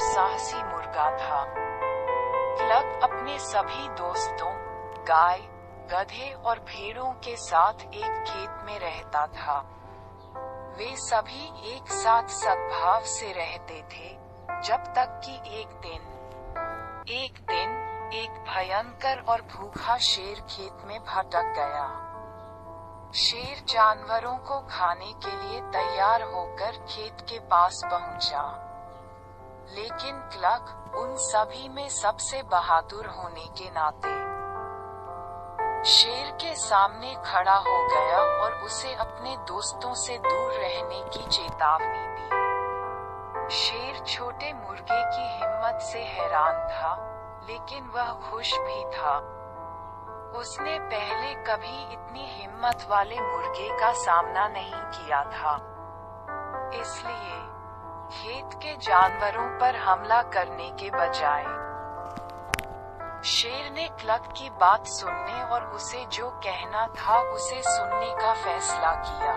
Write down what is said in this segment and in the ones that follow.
साहसी मुर्गा था। क्लक अपने सभी दोस्तों, गाय, गधे और भेड़ों के साथ एक खेत में रहता था। वे सभी एक साथ सद्भाव से रहते थे, जब तक कि एक दिन एक भयंकर और भूखा शेर खेत में भटक गया। शेर जानवरों को खाने के लिए तैयार होकर खेत के पास पहुंचा, लेकिन क्लक उन सभी में सबसे बहादुर होने के नाते शेर के सामने खड़ा हो गया और उसे अपने दोस्तों से दूर रहने की चेतावनी दी। शेर छोटे मुर्गे की हिम्मत से हैरान था, लेकिन वह खुश भी था। उसने पहले कभी इतनी हिम्मत वाले मुर्गे का सामना नहीं किया था। इसलिए खेत के जानवरों पर हमला करने के बजाय शेर ने क्लक की बात सुनने और उसे जो कहना था उसे सुनने का फैसला किया।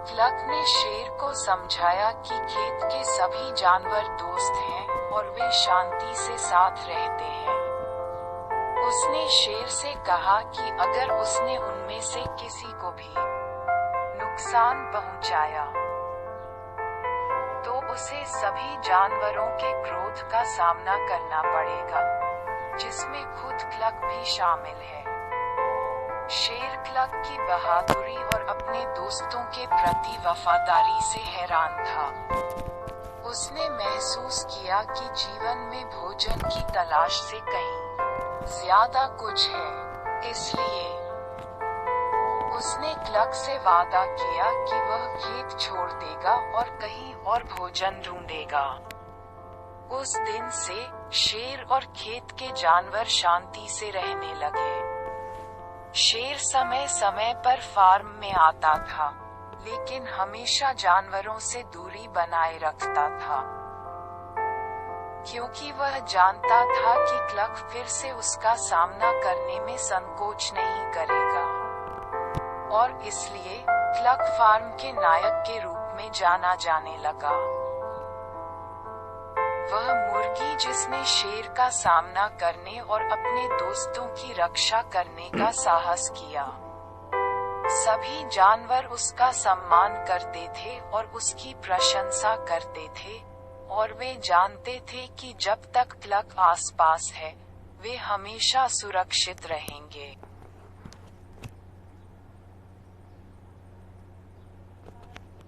क्लक ने शेर को समझाया कि खेत के सभी जानवर दोस्त हैं और वे शांति से साथ रहते हैं। उसने शेर से कहा कि अगर उसने उनमें से किसी को भी नुकसान पहुंचाया, तो उसे सभी जानवरों के क्रोध का सामना करना पड़ेगा, जिसमें खुद क्लक भी शामिल है। शेर क्लक की बहादुरी और अपने दोस्तों के प्रति वफादारी से हैरान था। उसने महसूस किया कि जीवन में भोजन की तलाश से कहीं ज्यादा कुछ है। इसलिए उसने क्लक से वादा किया कि वह खेत छोड़ देगा और कहीं और भोजन ढूंढेगा। उस दिन से शेर और खेत के जानवर शांति से रहने लगे। शेर समय समय पर फार्म में आता था, लेकिन हमेशा जानवरों से दूरी बनाए रखता था, क्योंकि वह जानता था कि क्लक फिर से उसका सामना करने में संकोच नहीं करेगा, और इसलिए क्लक फार्म के नायक के रूप में जाना जाने लगा। वह मुर्गी जिसने शेर का सामना करने और अपने दोस्तों की रक्षा करने का साहस किया। सभी जानवर उसका सम्मान करते थे और उसकी प्रशंसा करते थे, और वे जानते थे कि जब तक क्लक आसपास है, वे हमेशा सुरक्षित रहेंगे।